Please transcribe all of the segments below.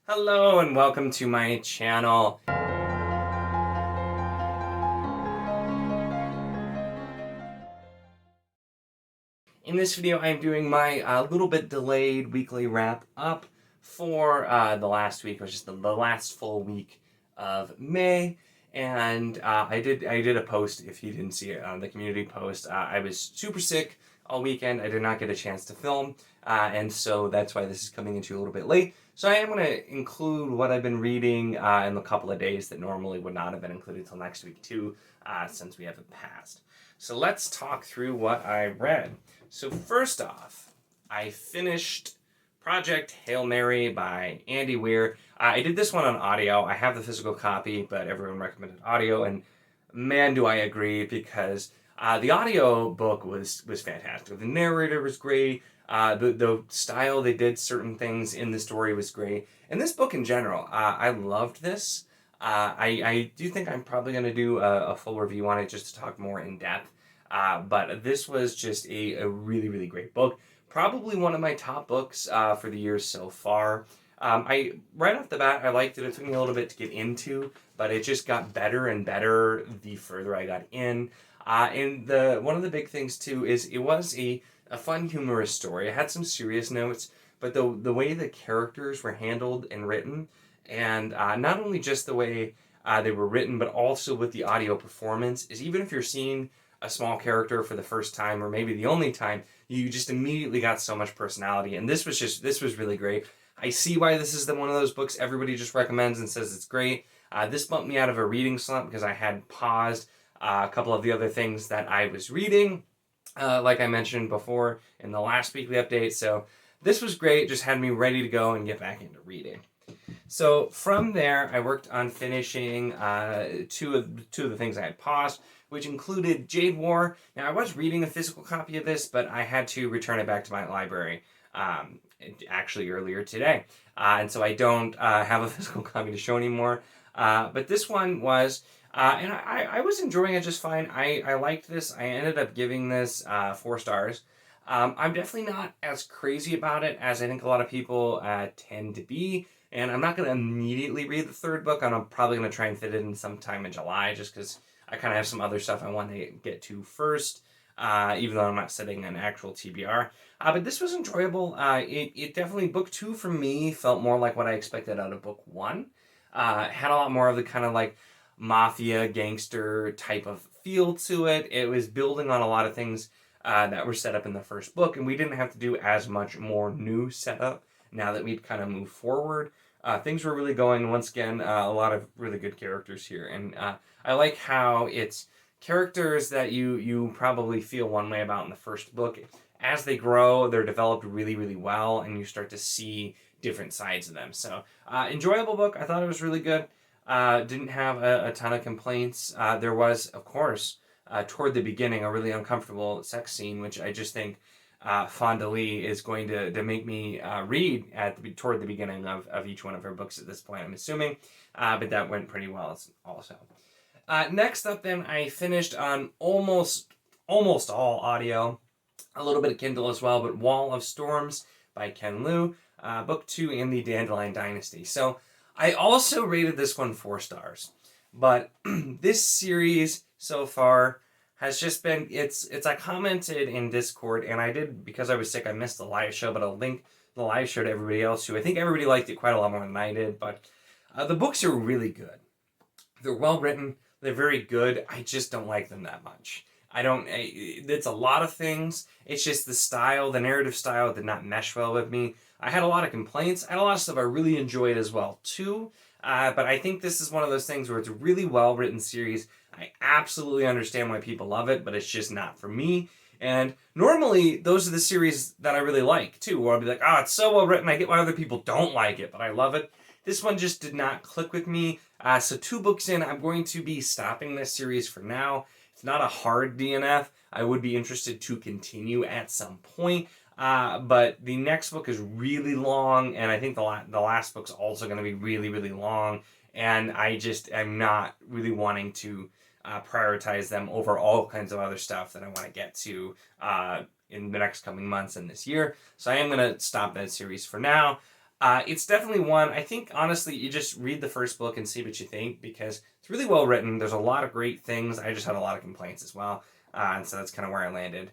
Hello and welcome to my channel. In this video, I'm doing my little bit delayed weekly wrap up for the last week, which is the last full week of May. And I did a post, if you didn't see it, on the community post. I was super sick all weekend. I did not get a chance to film, and so that's why this is coming into you a little bit late. So I am going to include what I've been reading in the couple of days that normally would not have been included till next week too, since we haven't passed. So let's talk through what I read. So first off, I finished Project Hail Mary by Andy Weir. I did this one on audio. I have the physical copy, but everyone recommended audio, and man, do I agree, because the audio book was fantastic. The narrator was great. The style they did certain things in the story was great. And this book in general, I loved this. I do think I'm probably going to do a full review on it just to talk more in depth. But this was just a really, really great book. Probably one of my top books for the year so far. Right off the bat, I liked it. It took me a little bit to get into, but it just got better and better the further I got in. And one of the big things too is it was a fun, humorous story. It had some serious notes, but the way the characters were handled and written, and not only just the way they were written, but also with the audio performance, is even if you're seeing a small character for the first time or maybe the only time, you just immediately got so much personality. And this was really great. I see why this is one of those books everybody just recommends and says it's great. This bumped me out of a reading slump because I had paused a couple of the other things that I was reading, like I mentioned before in the last weekly update. So this was great, just had me ready to go and get back into reading. So from there, I worked on finishing two of the things I had paused, which included Jade War. Now, I was reading a physical copy of this, but I had to return it back to my library actually earlier today. And so I don't have a physical copy to show anymore. But this one was, and I was enjoying it just fine. I liked this. I ended up giving this 4 stars. I'm definitely not as crazy about it as I think a lot of people tend to be. And I'm not going to immediately read the third book. I'm probably going to try and fit it in sometime in July, just because I kind of have some other stuff I want to get to first, even though I'm not setting an actual TBR. But this was enjoyable. It definitely, book 2 for me felt more like what I expected out of book 1. Had a lot more of the kind of like mafia gangster type of feel to it. It was building on a lot of things that were set up in the first book, and we didn't have to do as much more new setup now that we'd kind of moved forward. Things were really going. Once again, a lot of really good characters here, and I like how it's characters that you probably feel one way about in the first book. As they grow, they're developed really, really well, and you start to see different sides of them. So, enjoyable book. I thought it was really good. Didn't have a ton of complaints. There was, of course, toward the beginning, a really uncomfortable sex scene, which I just think Fonda Lee is going to make me read toward the beginning of each one of her books at this point, I'm assuming. But that went pretty well also. Next up then, I finished on almost all audio, a little bit of Kindle as well, but Wall of Storms by Ken Liu, book 2 in the Dandelion Dynasty. So I also rated this one 4 stars, but this series so far has just been, I commented in Discord, and I did, because I was sick, I missed the live show, but I'll link the live show to everybody else who, I think everybody liked it quite a lot more than I did, but the books are really good. They're well written, they're very good, I just don't like them that much. It's a lot of things, it's just the style, the narrative style did not mesh well with me. I had a lot of complaints, I had a lot of stuff I really enjoyed as well too, but I think this is one of those things where it's a really well written series. I absolutely understand why people love it, but it's just not for me. And normally, those are the series that I really like, too, where I'll be like, oh, it's so well written, I get why other people don't like it, but I love it. This one just did not click with me. So 2 books in, I'm going to be stopping this series for now. It's not a hard DNF. I would be interested to continue at some point. But the next book is really long, and I think the last book's also going to be really, really long. And I just am not really wanting to prioritize them over all kinds of other stuff that I want to get to in the next coming months and this year. So I am going to stop that series for now. It's definitely one, I think, honestly, you just read the first book and see what you think, because it's really well written. There's a lot of great things. I just had a lot of complaints as well, and so that's kind of where I landed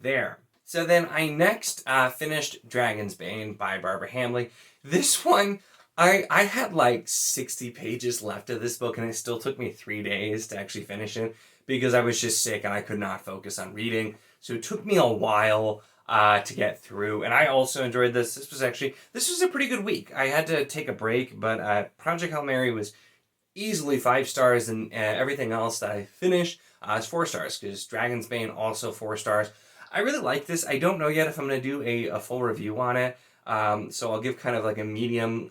there. So then I next finished Dragon's Bane by Barbara Hambley. This one, I had like 60 pages left of this book, and it still took me 3 days to actually finish it because I was just sick and I could not focus on reading. So it took me a while to get through, and I also enjoyed this. This was a pretty good week. I had to take a break, but Project Hail Mary was easily 5 stars, and everything else that I finished is 4 stars, because Dragon's Bane also 4 stars. I really like this. I don't know yet if I'm going to do a full review on it, so I'll give kind of like a medium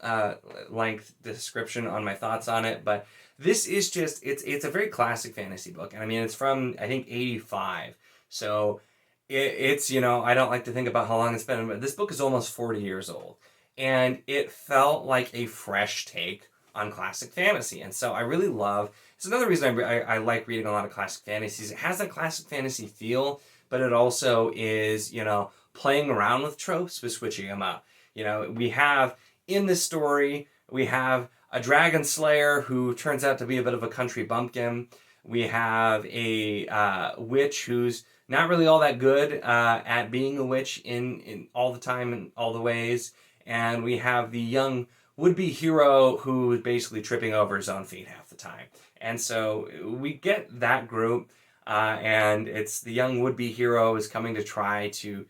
length description on my thoughts on it, but this is just, it's a very classic fantasy book, and I mean, it's from, I think, 85, so it's, you know, I don't like to think about how long it's been, but this book is almost 40 years old, and it felt like a fresh take on classic fantasy, and so I really love, it's another reason I like reading a lot of classic fantasies. It has that classic fantasy feel, but it also is, you know, playing around with tropes, but switching them up. You know, we have, in this story, we have a dragon slayer who turns out to be a bit of a country bumpkin. We have a witch who's not really all that good at being a witch in all the time and all the ways. And we have the young would-be hero who is basically tripping over his own feet half the time. And so we get that group, and it's the young would-be hero is coming to try to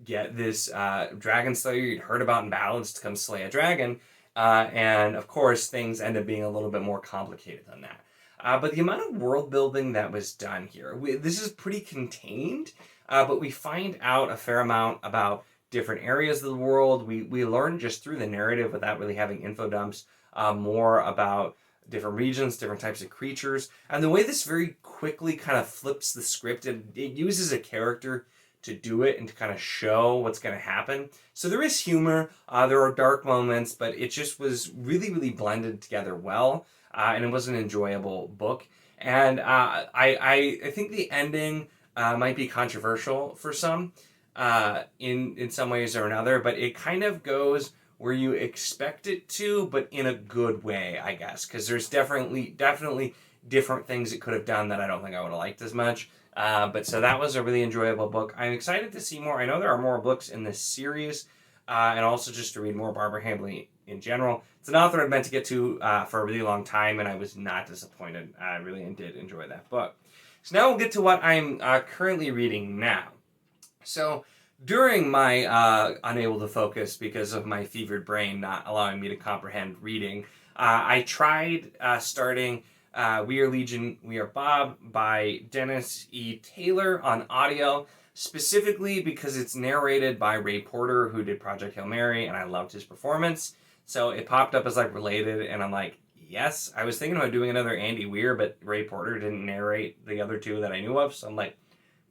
get this dragon slayer you'd heard about in ballads to come slay a dragon. And of course, things end up being a little bit more complicated than that. But the amount of world building that was done here, this is pretty contained, but we find out a fair amount about different areas of the world. We learn just through the narrative without really having info dumps more about different regions, different types of creatures. And the way this very quickly kind of flips the script, it uses a character to do it and to kind of show what's going to happen. So there is humor, there are dark moments, but it just was really, really blended together well. And it was an enjoyable book. And I think the ending might be controversial for some in some ways or another, but it kind of goes where you expect it to, but in a good way, I guess, because there's definitely different things it could have done that I don't think I would have liked as much. But so that was a really enjoyable book. I'm excited to see more. I know there are more books in this series, and also just to read more Barbara Hambley in general. It's an author I've meant to get to for a really long time, and I was not disappointed. I really did enjoy that book. So now we'll get to what I'm currently reading now. So during my unable to focus because of my fevered brain not allowing me to comprehend reading, I tried starting We Are Legion, We Are Bob by Dennis E. Taylor on audio, specifically because it's narrated by Ray Porter, who did Project Hail Mary, and I loved his performance. So it popped up as like related, and I'm like, yes. I was thinking about doing another Andy Weir, but Ray Porter didn't narrate the other two that I knew of, so I'm like,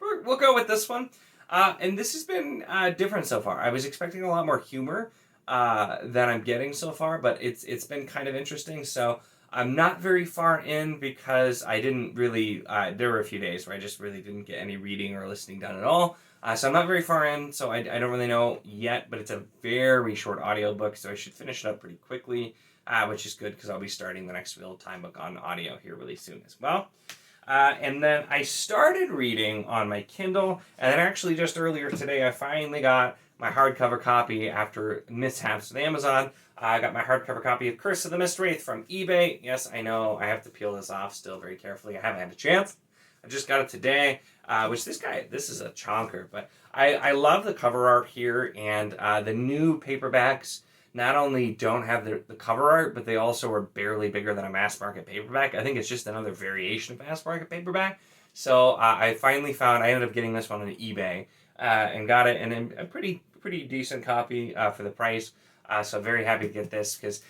we'll go with this one. And this has been different so far. I was expecting a lot more humor than I'm getting so far, but it's been kind of interesting. So I'm not very far in because I didn't really, there were a few days where I just really didn't get any reading or listening done at all. So I'm not very far in, so I don't really know yet, but it's a very short audiobook, so I should finish it up pretty quickly, which is good because I'll be starting the next Real Time book on audio here really soon as well. And then I started reading on my Kindle, and then actually just earlier today I finally got my hardcover copy after mishaps with Amazon. I got my hardcover copy of Curse of the Mistwraith from eBay. Yes, I know, I have to peel this off still very carefully. I haven't had a chance. I just got it today, which this is a chonker, but I love the cover art here, and the new paperbacks not only don't have the cover art, but they also are barely bigger than a mass market paperback. I think it's just another variation of mass market paperback. So I finally found, I ended up getting this one on eBay and got it in a pretty decent copy for the price. So I'm very happy to get this because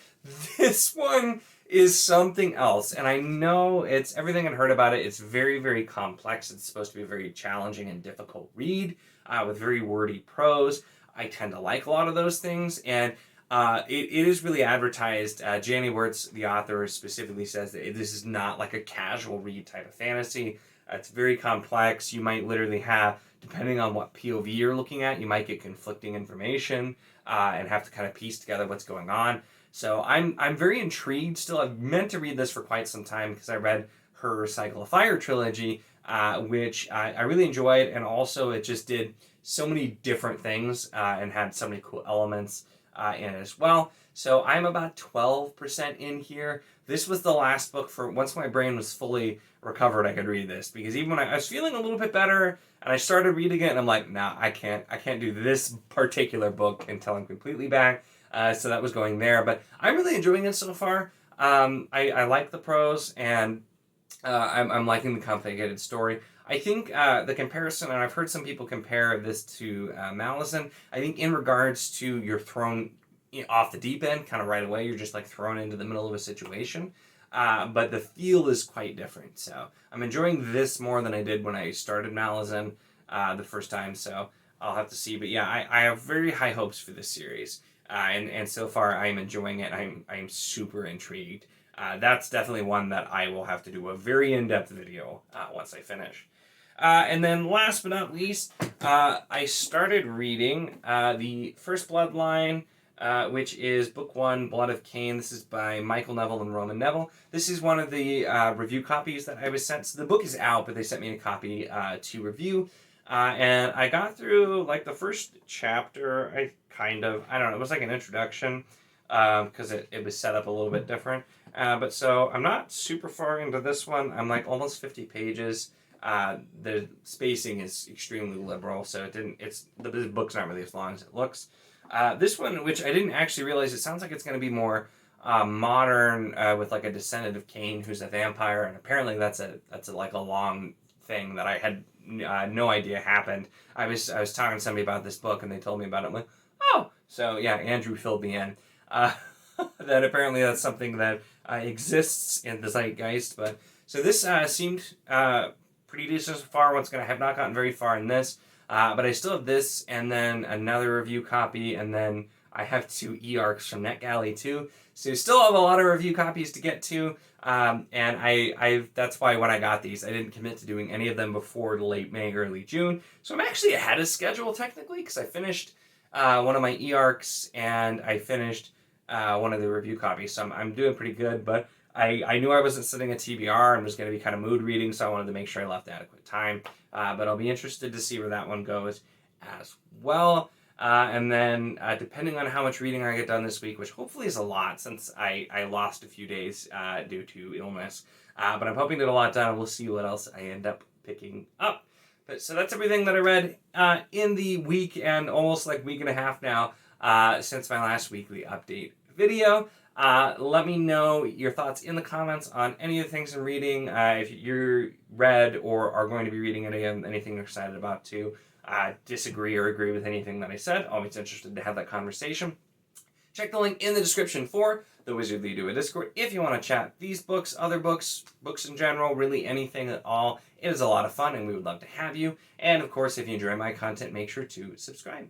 this one is something else. And I know it's everything I've heard about it. It's very complex. It's supposed to be a very challenging and difficult read with very wordy prose. I tend to like a lot of those things. And it is really advertised. Janie Wirtz, the author, specifically says that this is not like a casual read type of fantasy. It's very complex. You might literally have, depending on what POV you're looking at, you might get conflicting information. and have to kind of piece together what's going on. So I'm very intrigued still. I've meant to read this for quite some time because I read her Cycle of Fire trilogy, which I really enjoyed, and also it just did so many different things and had so many cool elements in it as well. So I'm about 12% in here. This was the last book for, once my brain was fully recovered, I could read this, because even when I was feeling a little bit better and I started reading it, and I'm like, nah, I can't do this particular book until I'm completely back. So that was going there, but I'm really enjoying it so far. I like the prose, and I'm liking the complicated story. I think the comparison, and I've heard some people compare this to Malazan, I think in regards to you're thrown off the deep end kind of right away, you're just like thrown into the middle of a situation. But the feel is quite different. So I'm enjoying this more than I did when I started Malazan the first time. So I'll have to see. But yeah, I have very high hopes for this series. And so far I'm enjoying it. I'm super intrigued. That's definitely one that I will have to do a very in-depth video once I finish. And then last but not least, I started reading the First Bloodline, which is book 1, Blood of Cain. This is by Michael Neville and Roman Neville. This is one of the review copies that I was sent. So the book is out, but they sent me a copy to review. And I got through like the first chapter. I don't know, it was like an introduction because it was set up a little bit different. But so I'm not super far into this one. I'm like almost 50 pages. The spacing is extremely liberal, so the book's not really as long as it looks. This one, which I didn't actually realize, it sounds like it's going to be more modern, with like a descendant of Cain who's a vampire, and apparently that's like a long thing that I had no idea happened. I was talking to somebody about this book, and they told me about it. I'm like, oh, so yeah, Andrew filled me in. That apparently that's something that exists in the zeitgeist. But so this seemed pretty decent so far. Once again, I have not gotten very far in this, but I still have this, and then another review copy, and then I have 2 e-arcs from NetGalley too. So still have a lot of review copies to get to, and I that's why when I got these, I didn't commit to doing any of them before late May, early June. So I'm actually ahead of schedule technically, because I finished one of my e-arcs, and I finished one of the review copies, so I'm doing pretty good. But I knew I wasn't sitting a TBR and was going to be kind of mood reading, so I wanted to make sure I left adequate time. But I'll be interested to see where that one goes as well. And then depending on how much reading I get done this week, which hopefully is a lot since I lost a few days due to illness. But I'm hoping to get a lot done, and we'll see what else I end up picking up. But so that's everything that I read in the week, and almost like week and a half now since my last weekly update video. Let me know your thoughts in the comments on any of the things I'm reading. If you're read or are going to be reading anything you're excited about too. Disagree or agree with anything that I said. Always interested to have that conversation. Check the link in the description for the Wizardly Do a Discord if you want to chat these books, other books, books in general, really anything at all. It is a lot of fun, and we would love to have you. And of course, if you enjoy my content, make sure to subscribe.